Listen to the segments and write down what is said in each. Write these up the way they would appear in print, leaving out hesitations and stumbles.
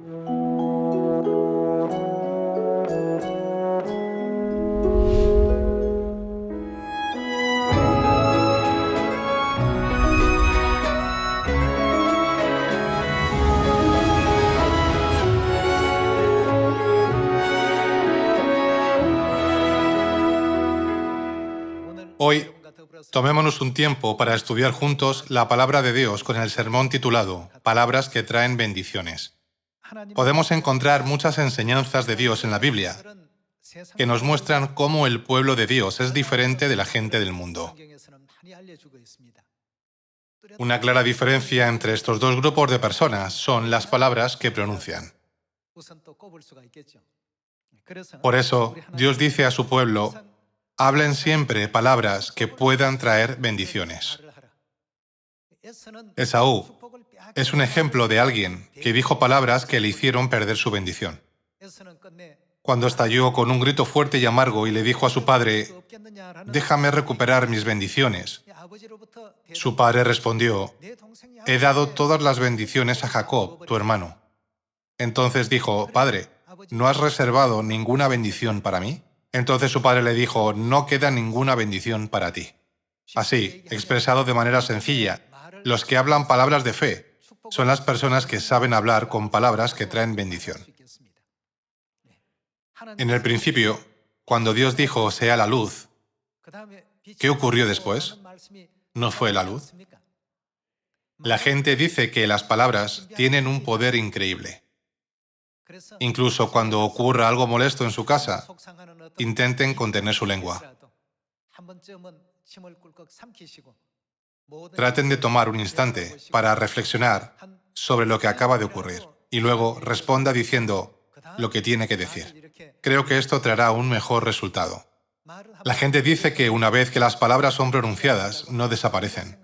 Hoy, tomémonos un tiempo para estudiar juntos la palabra de Dios con el sermón titulado Palabras que traen bendiciones. Podemos encontrar muchas enseñanzas de Dios en la Biblia que nos muestran cómo el pueblo de Dios es diferente de la gente del mundo. Una clara diferencia entre estos dos grupos de personas son las palabras que pronuncian. Por eso, Dios dice a su pueblo: hablen siempre palabras que puedan traer bendiciones. Esaú es un ejemplo de alguien que dijo palabras que le hicieron perder su bendición. Cuando estalló con un grito fuerte y amargo y le dijo a su padre: déjame recuperar mis bendiciones, su padre respondió: he dado todas las bendiciones a Jacob, tu hermano. Entonces dijo: padre, ¿no has reservado ninguna bendición para mí? Entonces su padre le dijo: no queda ninguna bendición para ti. Así, expresado de manera sencilla, los que hablan palabras de fe son las personas que saben hablar con palabras que traen bendición. En el principio, cuando Dios dijo sea la luz, ¿qué ocurrió después? ¿No fue la luz? La gente dice que las palabras tienen un poder increíble. Incluso cuando ocurra algo molesto en su casa, intenten contener su lengua. Traten de tomar un instante para reflexionar sobre lo que acaba de ocurrir y luego responda diciendo lo que tiene que decir. Creo que esto traerá un mejor resultado. La gente dice que una vez que las palabras son pronunciadas, no desaparecen.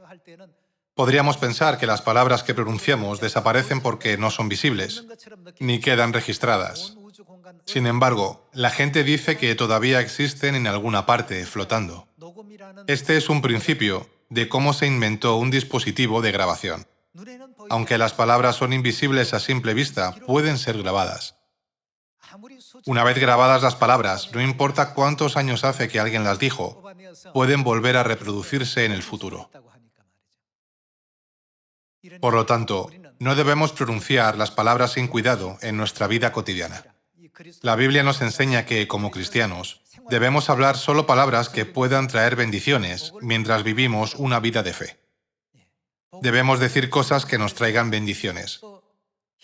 Podríamos pensar que las palabras que pronunciamos desaparecen porque no son visibles, ni quedan registradas. Sin embargo, la gente dice que todavía existen en alguna parte, flotando. Este es un principio de cómo se inventó un dispositivo de grabación. Aunque las palabras son invisibles a simple vista, pueden ser grabadas. Una vez grabadas las palabras, no importa cuántos años hace que alguien las dijo, pueden volver a reproducirse en el futuro. Por lo tanto, no debemos pronunciar las palabras sin cuidado en nuestra vida cotidiana. La Biblia nos enseña que, como cristianos, debemos hablar solo palabras que puedan traer bendiciones mientras vivimos una vida de fe. Debemos decir cosas que nos traigan bendiciones.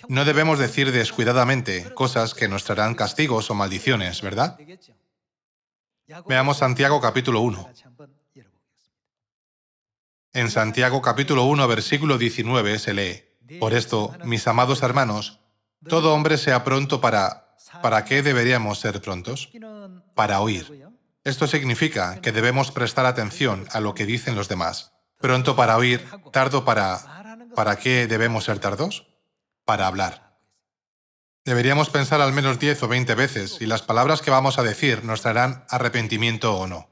No debemos decir descuidadamente cosas que nos traerán castigos o maldiciones, ¿verdad? Veamos Santiago capítulo 1. En Santiago capítulo 1, versículo 19 se lee: por esto, mis amados hermanos, todo hombre sea pronto ¿Para qué deberíamos ser prontos? Para oír. Esto significa que debemos prestar atención a lo que dicen los demás. Pronto para oír, tardo ¿Para qué debemos ser tardos? Para hablar. Deberíamos pensar al menos 10 o 20 veces si las palabras que vamos a decir nos traerán arrepentimiento o no.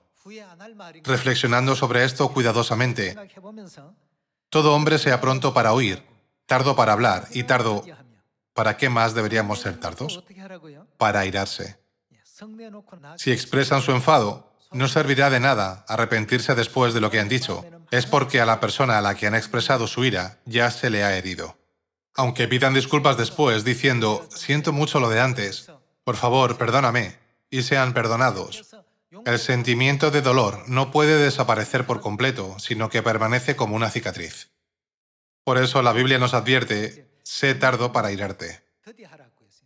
Reflexionando sobre esto cuidadosamente, todo hombre sea pronto para oír, tardo para hablar y tardo... ¿Para qué más deberíamos ser tardos? Para airarse. Si expresan su enfado, no servirá de nada arrepentirse después de lo que han dicho. Es porque a la persona a la que han expresado su ira ya se le ha herido. Aunque pidan disculpas después diciendo: siento mucho lo de antes, por favor, perdóname, y sean perdonados, el sentimiento de dolor no puede desaparecer por completo, sino que permanece como una cicatriz. Por eso la Biblia nos advierte: sé tardo para airarte.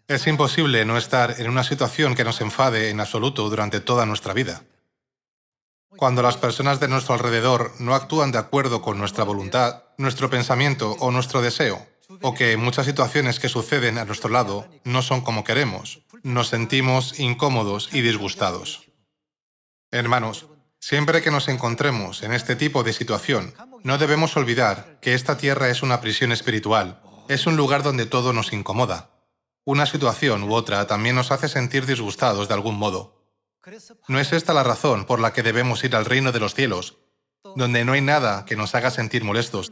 Es imposible no estar en una situación que nos enfade en absoluto durante toda nuestra vida. Cuando las personas de nuestro alrededor no actúan de acuerdo con nuestra voluntad, nuestro pensamiento o nuestro deseo, o que muchas situaciones que suceden a nuestro lado no son como queremos, nos sentimos incómodos y disgustados. Hermanos, siempre que nos encontremos en este tipo de situación, no debemos olvidar que esta tierra es una prisión espiritual. Es un lugar donde todo nos incomoda. Una situación u otra también nos hace sentir disgustados de algún modo. ¿No es esta la razón por la que debemos ir al reino de los cielos, donde no hay nada que nos haga sentir molestos,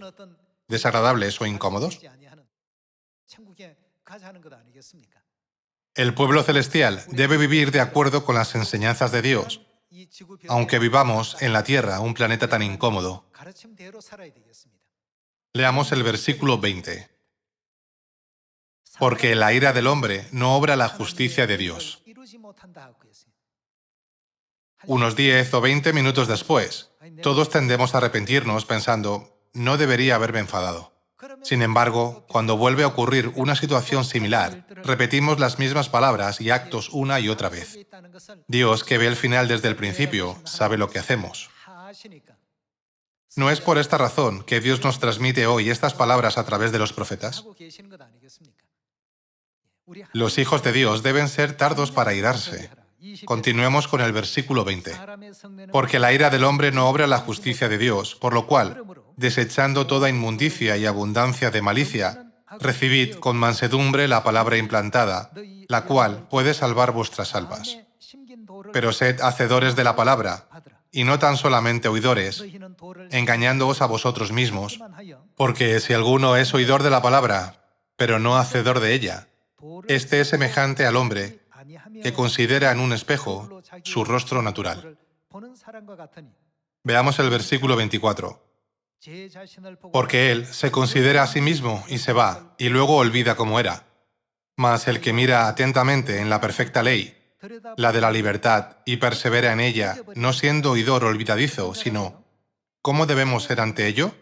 desagradables o incómodos? El pueblo celestial debe vivir de acuerdo con las enseñanzas de Dios, aunque vivamos en la Tierra, un planeta tan incómodo. Leamos el versículo 20. Porque la ira del hombre no obra la justicia de Dios. Unos 10 o 20 minutos después, todos tendemos a arrepentirnos pensando, no debería haberme enfadado. Sin embargo, cuando vuelve a ocurrir una situación similar, repetimos las mismas palabras y actos una y otra vez. Dios, que ve el final desde el principio, sabe lo que hacemos. ¿No es por esta razón que Dios nos transmite hoy estas palabras a través de los profetas? Los hijos de Dios deben ser tardos para irarse. Continuemos con el versículo 20. Porque la ira del hombre no obra la justicia de Dios, por lo cual, desechando toda inmundicia y abundancia de malicia, recibid con mansedumbre la palabra implantada, la cual puede salvar vuestras almas. Pero sed hacedores de la palabra, y no tan solamente oidores, engañándoos a vosotros mismos, porque si alguno es oidor de la palabra, pero no hacedor de ella, este es semejante al hombre que considera en un espejo su rostro natural. Veamos el versículo 24. Porque él se considera a sí mismo y se va, y luego olvida cómo era. Mas el que mira atentamente en la perfecta ley, la de la libertad, y persevera en ella, no siendo oidor olvidadizo, sino, ¿cómo debemos ser ante ello?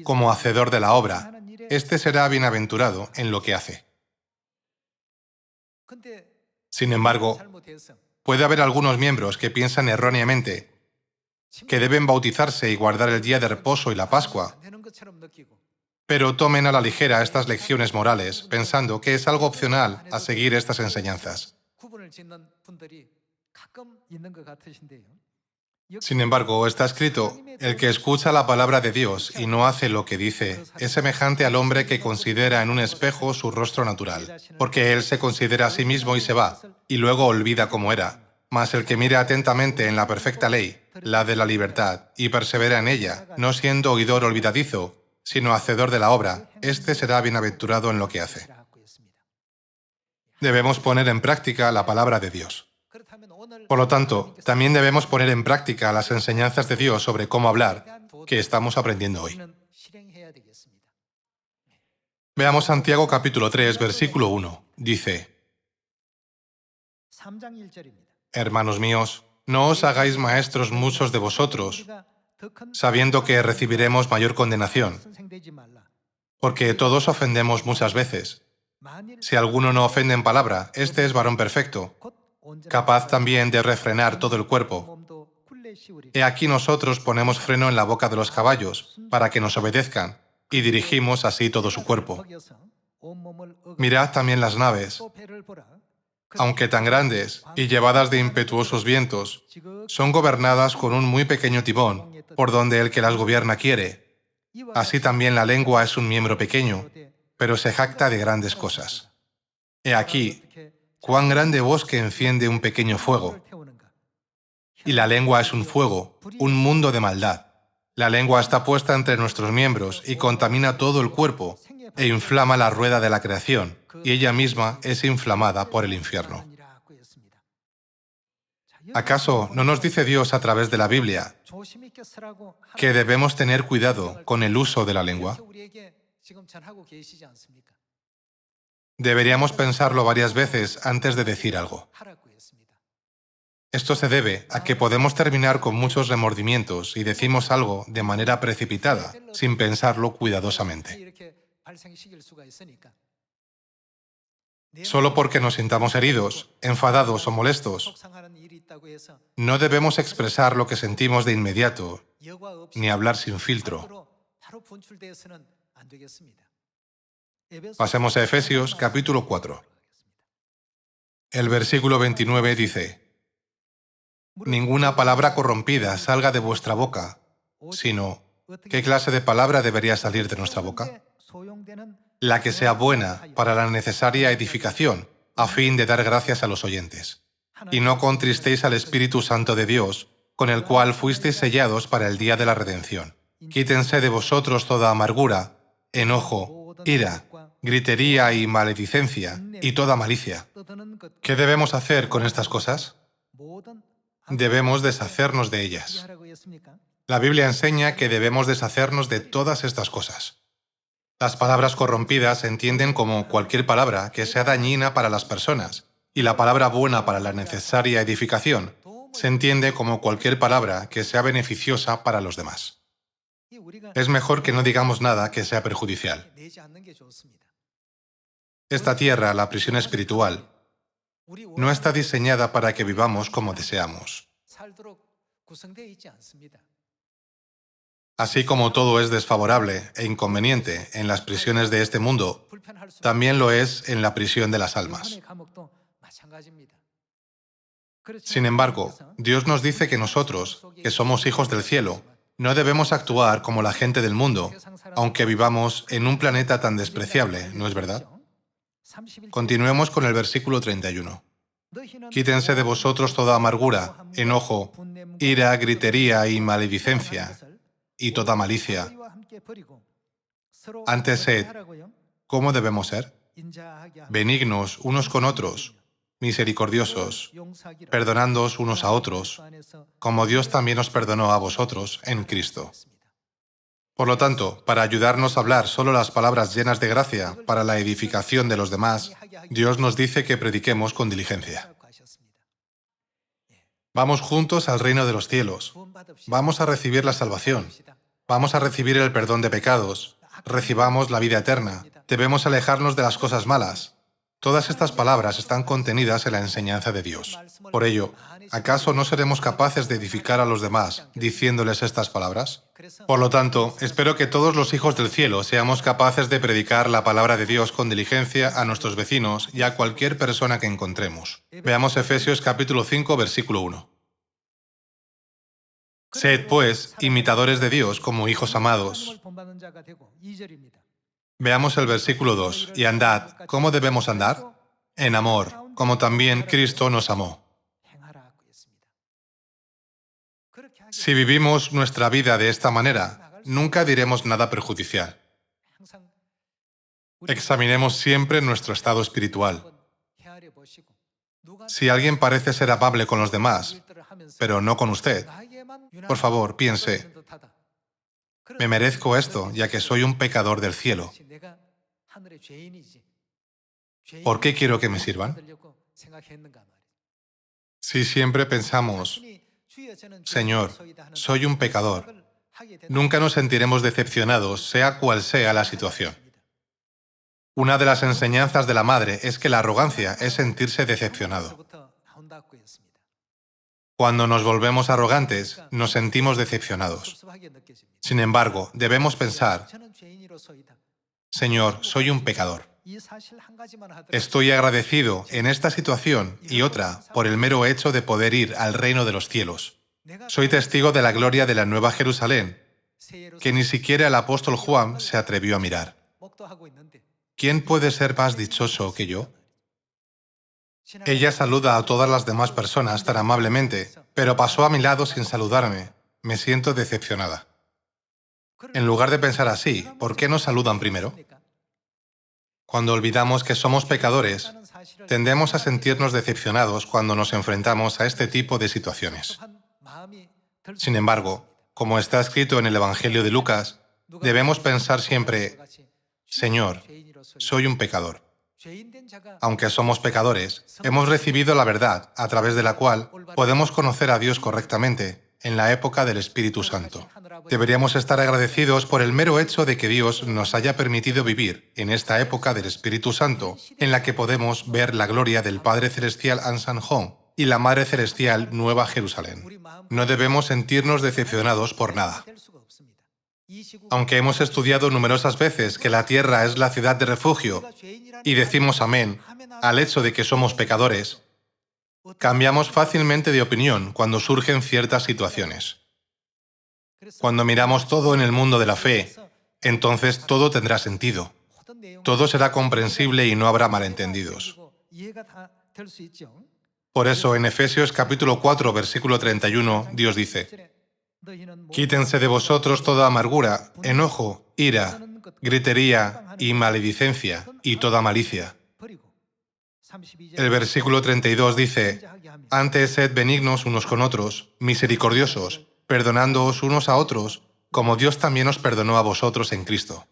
Como hacedor de la obra, éste será bienaventurado en lo que hace. Sin embargo, puede haber algunos miembros que piensan erróneamente que deben bautizarse y guardar el día de reposo y la Pascua, pero tomen a la ligera estas lecciones morales, pensando que es algo opcional a seguir estas enseñanzas. Sin embargo, está escrito, el que escucha la palabra de Dios y no hace lo que dice, es semejante al hombre que considera en un espejo su rostro natural, porque él se considera a sí mismo y se va, y luego olvida cómo era. Mas el que mira atentamente en la perfecta ley, la de la libertad, y persevera en ella, no siendo oidor olvidadizo, sino hacedor de la obra, éste será bienaventurado en lo que hace. Debemos poner en práctica la palabra de Dios. Por lo tanto, también debemos poner en práctica las enseñanzas de Dios sobre cómo hablar, que estamos aprendiendo hoy. Veamos Santiago capítulo 3, versículo 1. Dice, hermanos míos, no os hagáis maestros muchos de vosotros, sabiendo que recibiremos mayor condenación, porque todos ofendemos muchas veces. Si alguno no ofende en palabra, este es varón perfecto, capaz también de refrenar todo el cuerpo. He aquí nosotros ponemos freno en la boca de los caballos, para que nos obedezcan, y dirigimos así todo su cuerpo. Mirad también las naves, aunque tan grandes y llevadas de impetuosos vientos, son gobernadas con un muy pequeño timón, por donde el que las gobierna quiere. Así también la lengua es un miembro pequeño, pero se jacta de grandes cosas. He aquí, cuán grande bosque enciende un pequeño fuego. Y la lengua es un fuego, un mundo de maldad. La lengua está puesta entre nuestros miembros y contamina todo el cuerpo e inflama la rueda de la creación, y ella misma es inflamada por el infierno. ¿Acaso no nos dice Dios a través de la Biblia que debemos tener cuidado con el uso de la lengua? Deberíamos pensarlo varias veces antes de decir algo. Esto se debe a que podemos terminar con muchos remordimientos y decimos algo de manera precipitada, sin pensarlo cuidadosamente. Solo porque nos sintamos heridos, enfadados o molestos, no debemos expresar lo que sentimos de inmediato, ni hablar sin filtro. Pasemos a Efesios capítulo 4. El versículo 29 dice, ninguna palabra corrompida salga de vuestra boca, sino, ¿qué clase de palabra debería salir de nuestra boca? La que sea buena para la necesaria edificación, a fin de dar gracias a los oyentes. Y no contristéis al Espíritu Santo de Dios, con el cual fuisteis sellados para el día de la redención. Quítense de vosotros toda amargura, enojo, ira, gritería y maledicencia, y toda malicia. ¿Qué debemos hacer con estas cosas? Debemos deshacernos de ellas. La Biblia enseña que debemos deshacernos de todas estas cosas. Las palabras corrompidas se entienden como cualquier palabra que sea dañina para las personas, y la palabra buena para la necesaria edificación se entiende como cualquier palabra que sea beneficiosa para los demás. Es mejor que no digamos nada que sea perjudicial. Esta tierra, la prisión espiritual, no está diseñada para que vivamos como deseamos. Así como todo es desfavorable e inconveniente en las prisiones de este mundo, también lo es en la prisión de las almas. Sin embargo, Dios nos dice que nosotros, que somos hijos del cielo, no debemos actuar como la gente del mundo, aunque vivamos en un planeta tan despreciable, ¿no es verdad? Continuemos con el versículo 31. Quítense de vosotros toda amargura, enojo, ira, gritería y maledicencia, y toda malicia. Antes sed, ¿cómo debemos ser? Benignos unos con otros, misericordiosos, perdonándoos unos a otros, como Dios también os perdonó a vosotros en Cristo. Por lo tanto, para ayudarnos a hablar solo las palabras llenas de gracia para la edificación de los demás, Dios nos dice que prediquemos con diligencia. Vamos juntos al reino de los cielos. Vamos a recibir la salvación. Vamos a recibir el perdón de pecados. Recibamos la vida eterna. Debemos alejarnos de las cosas malas. Todas estas palabras están contenidas en la enseñanza de Dios. Por ello, ¿acaso no seremos capaces de edificar a los demás diciéndoles estas palabras? Por lo tanto, espero que todos los hijos del cielo seamos capaces de predicar la palabra de Dios con diligencia a nuestros vecinos y a cualquier persona que encontremos. Veamos Efesios capítulo 5, versículo 1. Sed, pues, imitadores de Dios como hijos amados. Veamos el versículo 2. Y andad, ¿cómo debemos andar? En amor, como también Cristo nos amó. Si vivimos nuestra vida de esta manera, nunca diremos nada perjudicial. Examinemos siempre nuestro estado espiritual. Si alguien parece ser amable con los demás, pero no con usted, por favor, piense, me merezco esto, ya que soy un pecador del cielo. ¿Por qué quiero que me sirvan? Si siempre pensamos, Señor, soy un pecador, nunca nos sentiremos decepcionados, sea cual sea la situación. Una de las enseñanzas de la madre es que la arrogancia es sentirse decepcionado. Cuando nos volvemos arrogantes, nos sentimos decepcionados. Sin embargo, debemos pensar, Señor, soy un pecador. Estoy agradecido en esta situación y otra por el mero hecho de poder ir al reino de los cielos. Soy testigo de la gloria de la Nueva Jerusalén, que ni siquiera el apóstol Juan se atrevió a mirar. ¿Quién puede ser más dichoso que yo? Ella saluda a todas las demás personas tan amablemente, pero pasó a mi lado sin saludarme. Me siento decepcionada. En lugar de pensar así, ¿por qué nos saludan primero? Cuando olvidamos que somos pecadores, tendemos a sentirnos decepcionados cuando nos enfrentamos a este tipo de situaciones. Sin embargo, como está escrito en el Evangelio de Lucas, debemos pensar siempre, Señor, soy un pecador. Aunque somos pecadores, hemos recibido la verdad a través de la cual podemos conocer a Dios correctamente en la época del Espíritu Santo. Deberíamos estar agradecidos por el mero hecho de que Dios nos haya permitido vivir en esta época del Espíritu Santo, en la que podemos ver la gloria del Padre Celestial Ansanjón y la Madre Celestial Nueva Jerusalén. No debemos sentirnos decepcionados por nada. Aunque hemos estudiado numerosas veces que la tierra es la ciudad de refugio y decimos amén al hecho de que somos pecadores, cambiamos fácilmente de opinión cuando surgen ciertas situaciones. Cuando miramos todo en el mundo de la fe, entonces todo tendrá sentido. Todo será comprensible y no habrá malentendidos. Por eso, en Efesios capítulo 4, versículo 31, Dios dice, quítense de vosotros toda amargura, enojo, ira, gritería y maledicencia y toda malicia. El versículo 32 dice, «Antes sed benignos unos con otros, misericordiosos, perdonándoos unos a otros, como Dios también os perdonó a vosotros en Cristo».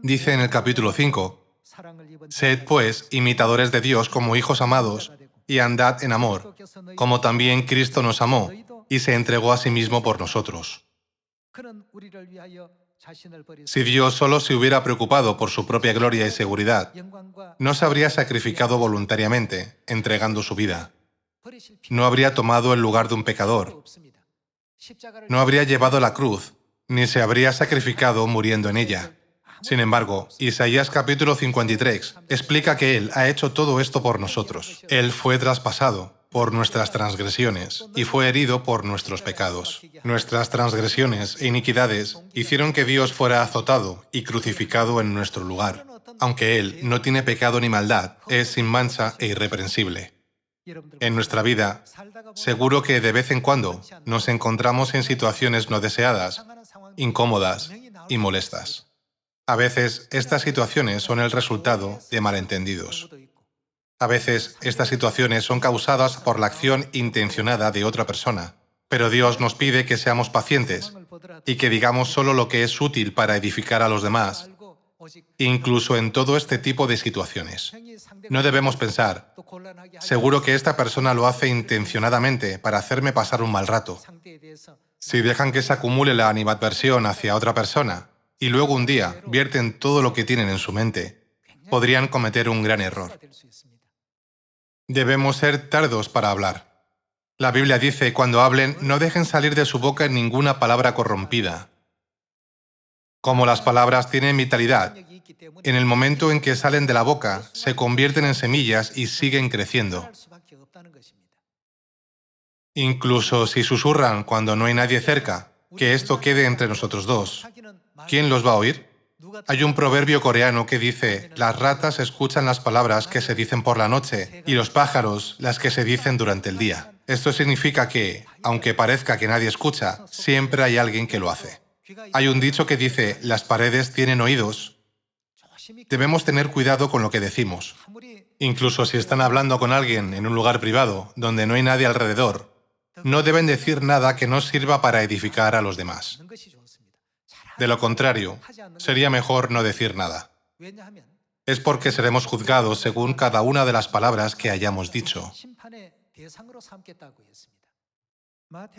Dice en el capítulo 5, «Sed, pues, imitadores de Dios como hijos amados, y andad en amor, como también Cristo nos amó, y se entregó a sí mismo por nosotros». Si Dios solo se hubiera preocupado por su propia gloria y seguridad, no se habría sacrificado voluntariamente, entregando su vida. No habría tomado el lugar de un pecador. No habría llevado la cruz, ni se habría sacrificado muriendo en ella. Sin embargo, Isaías capítulo 53 explica que Él ha hecho todo esto por nosotros. Él fue traspasado por nuestras transgresiones y fue herido por nuestros pecados. Nuestras transgresiones e iniquidades hicieron que Dios fuera azotado y crucificado en nuestro lugar. Aunque Él no tiene pecado ni maldad, es sin mancha e irreprensible. En nuestra vida, seguro que de vez en cuando nos encontramos en situaciones no deseadas, incómodas y molestas. A veces, estas situaciones son el resultado de malentendidos. A veces, estas situaciones son causadas por la acción intencionada de otra persona. Pero Dios nos pide que seamos pacientes y que digamos solo lo que es útil para edificar a los demás, incluso en todo este tipo de situaciones. No debemos pensar, seguro que esta persona lo hace intencionadamente para hacerme pasar un mal rato. Si dejan que se acumule la animadversión hacia otra persona y luego un día vierten todo lo que tienen en su mente, podrían cometer un gran error. Debemos ser tardos para hablar. La Biblia dice, cuando hablen, no dejen salir de su boca ninguna palabra corrompida. Como las palabras tienen vitalidad, en el momento en que salen de la boca, se convierten en semillas y siguen creciendo. Incluso si susurran cuando no hay nadie cerca, que esto quede entre nosotros dos. ¿Quién los va a oír? Hay un proverbio coreano que dice, las ratas escuchan las palabras que se dicen por la noche y los pájaros las que se dicen durante el día. Esto significa que, aunque parezca que nadie escucha, siempre hay alguien que lo hace. Hay un dicho que dice, las paredes tienen oídos. Debemos tener cuidado con lo que decimos. Incluso si están hablando con alguien en un lugar privado, donde no hay nadie alrededor, no deben decir nada que no sirva para edificar a los demás. De lo contrario, sería mejor no decir nada. Es porque seremos juzgados según cada una de las palabras que hayamos dicho.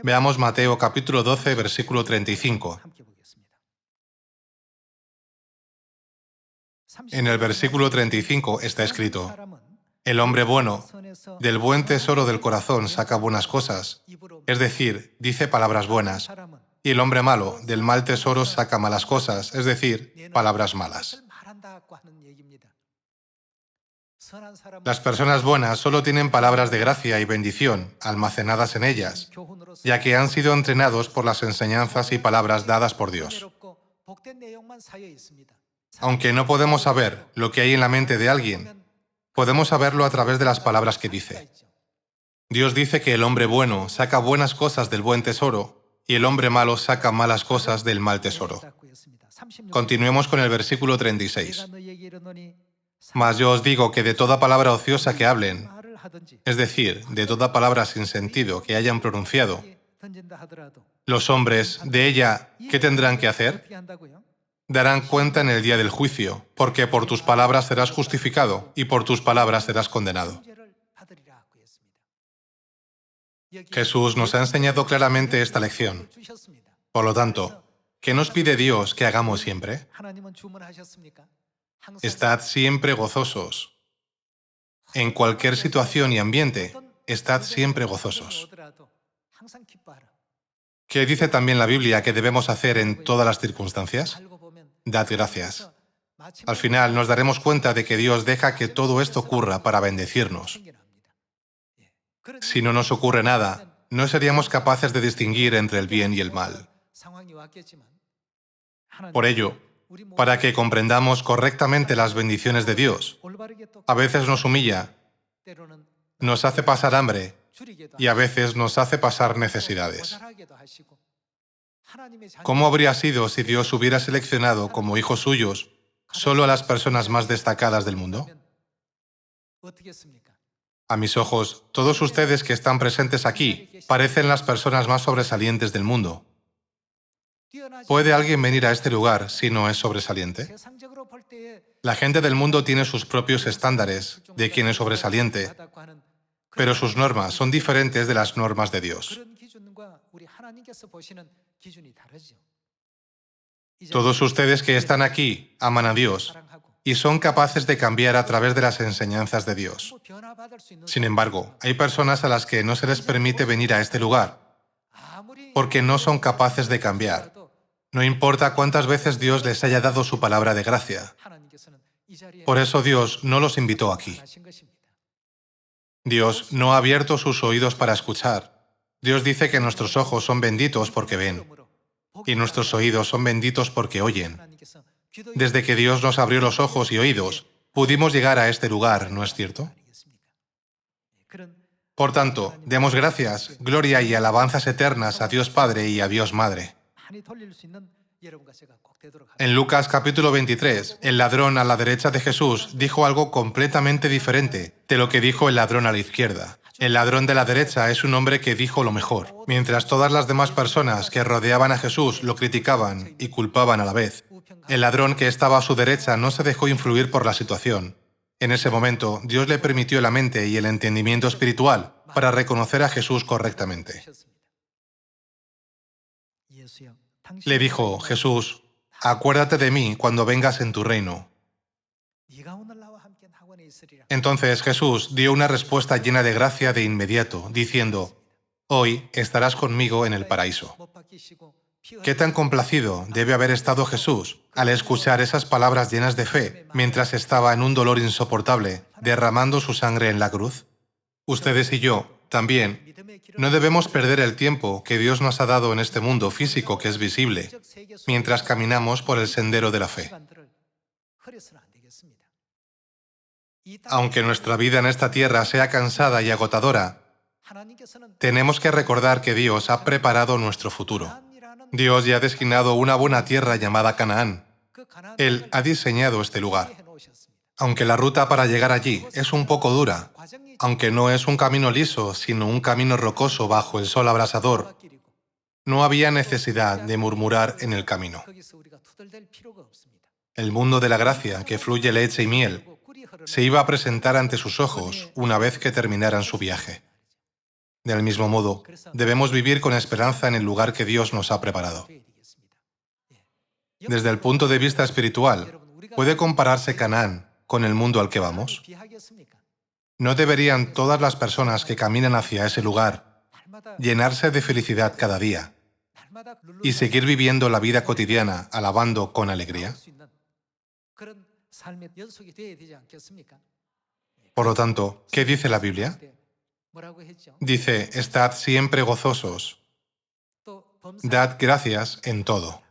Veamos Mateo capítulo 12, versículo 35. En el versículo 35 está escrito, «El hombre bueno, del buen tesoro del corazón saca buenas cosas, es decir, dice palabras buenas, y el hombre malo, del mal tesoro saca malas cosas, es decir, palabras malas». Las personas buenas solo tienen palabras de gracia y bendición almacenadas en ellas, ya que han sido entrenados por las enseñanzas y palabras dadas por Dios. Aunque no podemos saber lo que hay en la mente de alguien, podemos saberlo a través de las palabras que dice. Dios dice que el hombre bueno saca buenas cosas del buen tesoro y el hombre malo saca malas cosas del mal tesoro. Continuemos con el versículo 36. «Mas yo os digo que de toda palabra ociosa que hablen, es decir, de toda palabra sin sentido que hayan pronunciado, los hombres de ella, ¿qué tendrán que hacer? Darán cuenta en el día del juicio, porque por tus palabras serás justificado y por tus palabras serás condenado». Jesús nos ha enseñado claramente esta lección. Por lo tanto, ¿qué nos pide Dios que hagamos siempre? Estad siempre gozosos. En cualquier situación y ambiente, estad siempre gozosos. ¿Qué dice también la Biblia que debemos hacer en todas las circunstancias? Dad gracias. Al final nos daremos cuenta de que Dios deja que todo esto ocurra para bendecirnos. Si no nos ocurre nada, no seríamos capaces de distinguir entre el bien y el mal. Por ello, para que comprendamos correctamente las bendiciones de Dios, a veces nos humilla, nos hace pasar hambre y a veces nos hace pasar necesidades. ¿Cómo habría sido si Dios hubiera seleccionado como hijos suyos solo a las personas más destacadas del mundo? A mis ojos, todos ustedes que están presentes aquí parecen las personas más sobresalientes del mundo. ¿Puede alguien venir a este lugar si no es sobresaliente? La gente del mundo tiene sus propios estándares de quién es sobresaliente, pero sus normas son diferentes de las normas de Dios. Todos ustedes que están aquí aman a Dios y son capaces de cambiar a través de las enseñanzas de Dios. Sin embargo, hay personas a las que no se les permite venir a este lugar porque no son capaces de cambiar. No importa cuántas veces Dios les haya dado su palabra de gracia. Por eso Dios no los invitó aquí. Dios no ha abierto sus oídos para escuchar. Dios dice que nuestros ojos son benditos porque ven, y nuestros oídos son benditos porque oyen. Desde que Dios nos abrió los ojos y oídos, pudimos llegar a este lugar, ¿no es cierto? Por tanto, demos gracias, gloria y alabanzas eternas a Dios Padre y a Dios Madre. En Lucas capítulo 23, el ladrón a la derecha de Jesús dijo algo completamente diferente de lo que dijo el ladrón a la izquierda. El ladrón de la derecha es un hombre que dijo lo mejor, mientras todas las demás personas que rodeaban a Jesús lo criticaban y culpaban a la vez. El ladrón que estaba a su derecha no se dejó influir por la situación. En ese momento, Dios le permitió la mente y el entendimiento espiritual para reconocer a Jesús correctamente. Le dijo, Jesús, acuérdate de mí cuando vengas en tu reino. Entonces Jesús dio una respuesta llena de gracia de inmediato, diciendo, hoy estarás conmigo en el paraíso. ¿Qué tan complacido debe haber estado Jesús al escuchar esas palabras llenas de fe mientras estaba en un dolor insoportable, derramando su sangre en la cruz? Ustedes y yo, también, no debemos perder el tiempo que Dios nos ha dado en este mundo físico que es visible, mientras caminamos por el sendero de la fe. Aunque nuestra vida en esta tierra sea cansada y agotadora, tenemos que recordar que Dios ha preparado nuestro futuro. Dios ya ha destinado una buena tierra llamada Canaán. Él ha diseñado este lugar. Aunque la ruta para llegar allí es un poco dura, aunque no es un camino liso, sino un camino rocoso bajo el sol abrasador, no había necesidad de murmurar en el camino. El mundo de la gracia, que fluye leche y miel, se iba a presentar ante sus ojos una vez que terminaran su viaje. Del mismo modo, debemos vivir con esperanza en el lugar que Dios nos ha preparado. Desde el punto de vista espiritual, ¿puede compararse Canaán con el mundo al que vamos? ¿No deberían todas las personas que caminan hacia ese lugar llenarse de felicidad cada día y seguir viviendo la vida cotidiana alabando con alegría? Por lo tanto, ¿qué dice la Biblia? Dice, estad siempre gozosos, dad gracias en todo.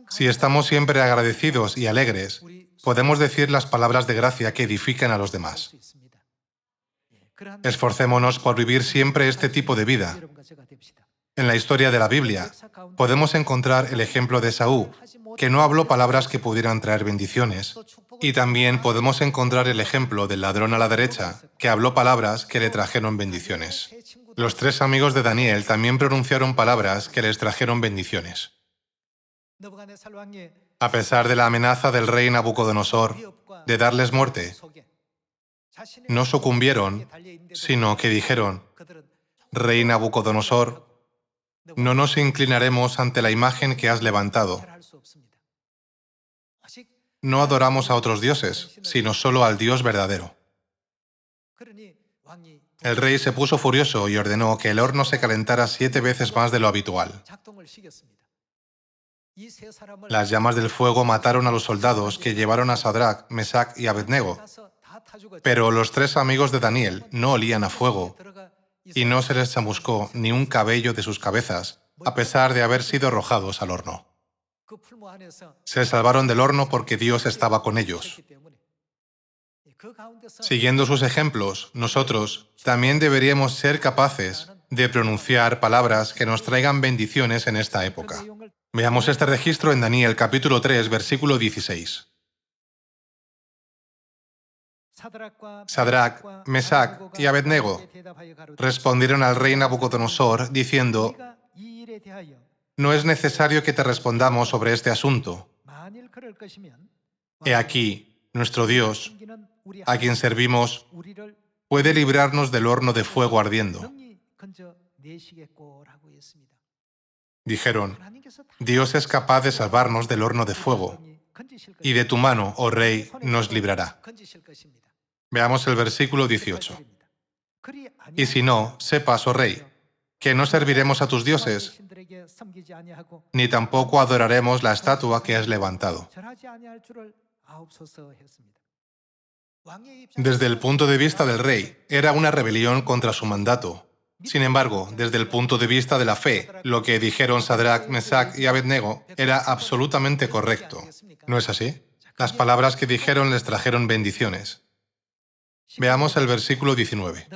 Si estamos siempre agradecidos y alegres, podemos decir las palabras de gracia que edifican a los demás. Esforcémonos por vivir siempre este tipo de vida. En la historia de la Biblia, podemos encontrar el ejemplo de Esaú, que no habló palabras que pudieran traer bendiciones, y también podemos encontrar el ejemplo del ladrón a la derecha, que habló palabras que le trajeron bendiciones. Los tres amigos de Daniel también pronunciaron palabras que les trajeron bendiciones. A pesar de la amenaza del rey Nabucodonosor de darles muerte, no sucumbieron, sino que dijeron, Rey Nabucodonosor, no nos inclinaremos ante la imagen que has levantado. No adoramos a otros dioses, sino solo al Dios verdadero. El rey se puso furioso y ordenó que el horno se calentara 7 veces más de lo habitual. Las llamas del fuego mataron a los soldados que llevaron a Sadrach, Mesach y Abednego, pero los 3 amigos de Daniel no olían a fuego y no se les chamuscó ni un cabello de sus cabezas, a pesar de haber sido arrojados al horno. Se salvaron del horno porque Dios estaba con ellos. Siguiendo sus ejemplos, nosotros también deberíamos ser capaces de pronunciar palabras que nos traigan bendiciones en esta época. Veamos este registro en Daniel capítulo 3, versículo 16. Sadrac, Mesac y Abednego respondieron al rey Nabucodonosor diciendo: no es necesario que te respondamos sobre este asunto. He aquí, nuestro Dios, a quien servimos, puede librarnos del horno de fuego ardiendo. Dijeron: Dios es capaz de salvarnos del horno de fuego, y de tu mano, oh rey, nos librará. Veamos el versículo 18. Y si no, sepas, oh rey, que no serviremos a tus dioses, ni tampoco adoraremos la estatua que has levantado. Desde el punto de vista del rey, era una rebelión contra su mandato. Sin embargo, desde el punto de vista de la fe, lo que dijeron Sadrac, Mesac y Abednego era absolutamente correcto. ¿No es así? Las palabras que dijeron les trajeron bendiciones. Veamos el versículo 19.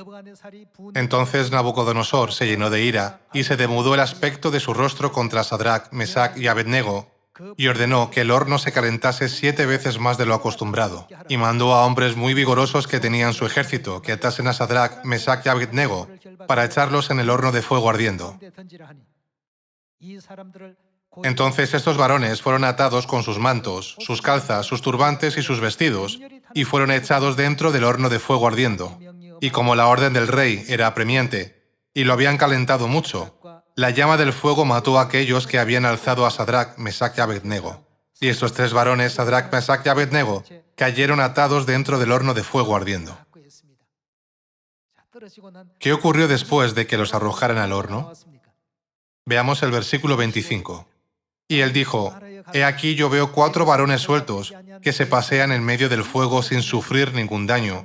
Entonces Nabucodonosor se llenó de ira y se demudó el aspecto de su rostro contra Sadrac, Mesac y Abednego, y ordenó que el horno se calentase 7 veces más de lo acostumbrado, y mandó a hombres muy vigorosos que tenían su ejército que atasen a Sadrac, Mesac y Abednego para echarlos en el horno de fuego ardiendo. Entonces estos varones fueron atados con sus mantos, sus calzas, sus turbantes y sus vestidos, y fueron echados dentro del horno de fuego ardiendo. Y como la orden del rey era apremiante, y lo habían calentado mucho, la llama del fuego mató a aquellos que habían alzado a Sadrac, Mesac y Abednego. Y estos 3 varones, Sadrac, Mesac y Abednego, cayeron atados dentro del horno de fuego ardiendo. ¿Qué ocurrió después de que los arrojaran al horno? Veamos el versículo 25. Y él dijo: He aquí yo veo 4 varones sueltos que se pasean en medio del fuego sin sufrir ningún daño,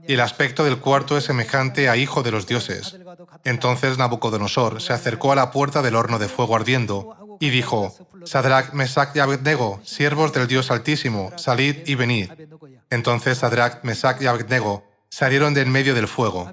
y el aspecto del cuarto es semejante a hijo de los dioses. Entonces Nabucodonosor se acercó a la puerta del horno de fuego ardiendo y dijo: Sadrac, Mesac y Abednego, siervos del Dios Altísimo, salid y venid. Entonces Sadrac, Mesac y Abednego salieron de en medio del fuego,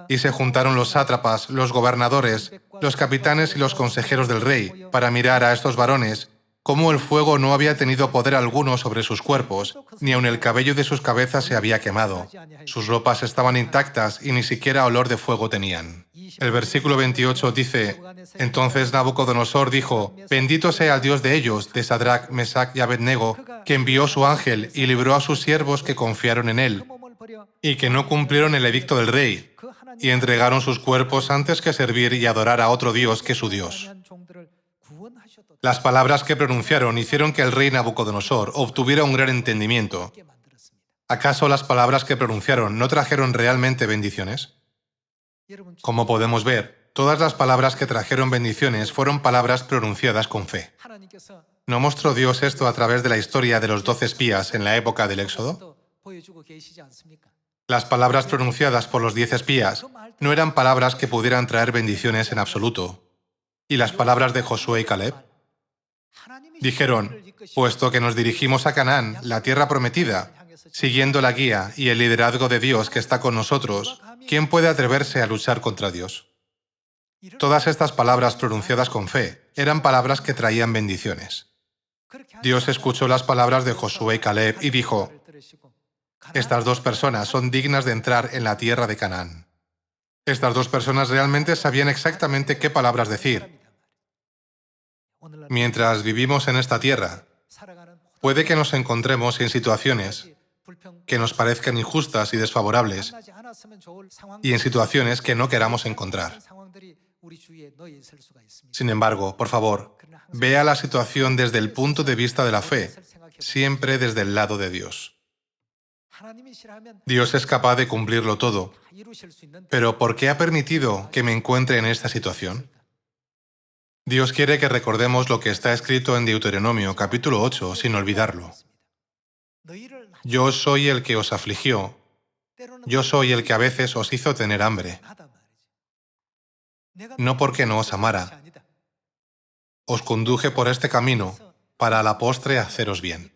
y se juntaron los sátrapas, los gobernadores, los capitanes y los consejeros del rey, para mirar a estos varones, cómo el fuego no había tenido poder alguno sobre sus cuerpos, ni aun el cabello de sus cabezas se había quemado. Sus ropas estaban intactas y ni siquiera olor de fuego tenían. El versículo 28 dice: Entonces Nabucodonosor dijo: Bendito sea el Dios de ellos, de Sadrac, Mesac y Abednego, que envió su ángel y libró a sus siervos que confiaron en él, y que no cumplieron el edicto del rey, y entregaron sus cuerpos antes que servir y adorar a otro Dios que su Dios. Las palabras que pronunciaron hicieron que el rey Nabucodonosor obtuviera un gran entendimiento. ¿Acaso las palabras que pronunciaron no trajeron realmente bendiciones? Como podemos ver, todas las palabras que trajeron bendiciones fueron palabras pronunciadas con fe. ¿No mostró Dios esto a través de la historia de los 12 espías en la época del Éxodo? Las palabras pronunciadas por los 10 espías no eran palabras que pudieran traer bendiciones en absoluto. ¿Y las palabras de Josué y Caleb? Dijeron: puesto que nos dirigimos a Canaán, la tierra prometida, siguiendo la guía y el liderazgo de Dios que está con nosotros, ¿quién puede atreverse a luchar contra Dios? Todas estas palabras pronunciadas con fe eran palabras que traían bendiciones. Dios escuchó las palabras de Josué y Caleb y dijo: estas 2 personas son dignas de entrar en la tierra de Canaán. Estas 2 personas realmente sabían exactamente qué palabras decir. Mientras vivimos en esta tierra, puede que nos encontremos en situaciones que nos parezcan injustas y desfavorables, y en situaciones que no queramos encontrar. Sin embargo, por favor, vea la situación desde el punto de vista de la fe, siempre desde el lado de Dios. Dios es capaz de cumplirlo todo, pero ¿por qué ha permitido que me encuentre en esta situación? Dios quiere que recordemos lo que está escrito en Deuteronomio capítulo 8 sin olvidarlo. Yo soy el que os afligió, yo soy el que a veces os hizo tener hambre, no porque no os amara. Os conduje por este camino para a la postre haceros bien.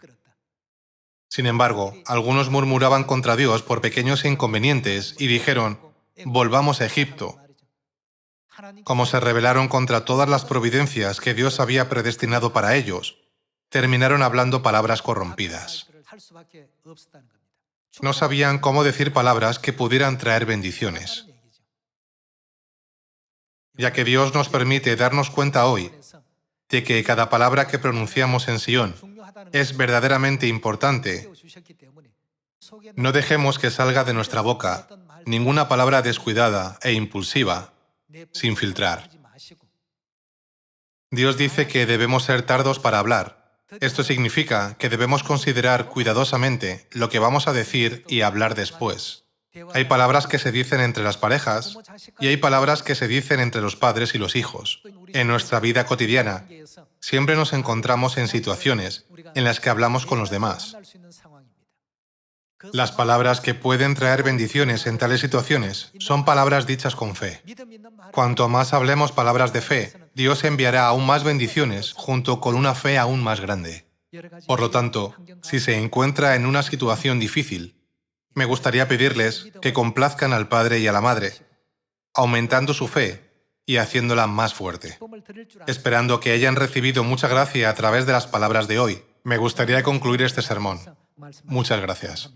Sin embargo, algunos murmuraban contra Dios por pequeños inconvenientes y dijeron: volvamos a Egipto. como se rebelaron contra todas las providencias que Dios había predestinado para ellos, terminaron hablando palabras corrompidas. No sabían cómo decir palabras que pudieran traer bendiciones. Ya que Dios nos permite darnos cuenta hoy de que cada palabra que pronunciamos en Sion es verdaderamente importante, no dejemos que salga de nuestra boca ninguna palabra descuidada e impulsiva, sin filtrar. Dios dice que debemos ser tardos para hablar. Esto significa que debemos considerar cuidadosamente lo que vamos a decir y hablar después. Hay palabras que se dicen entre las parejas y hay palabras que se dicen entre los padres y los hijos. En nuestra vida cotidiana, siempre nos encontramos en situaciones en las que hablamos con los demás. Las palabras que pueden traer bendiciones en tales situaciones son palabras dichas con fe. Cuanto más hablemos palabras de fe, Dios enviará aún más bendiciones junto con una fe aún más grande. Por lo tanto, si se encuentra en una situación difícil, me gustaría pedirles que complazcan al Padre y a la Madre, aumentando su fe y haciéndola más fuerte. Esperando que hayan recibido mucha gracia a través de las palabras de hoy, me gustaría concluir este sermón. Muchas gracias.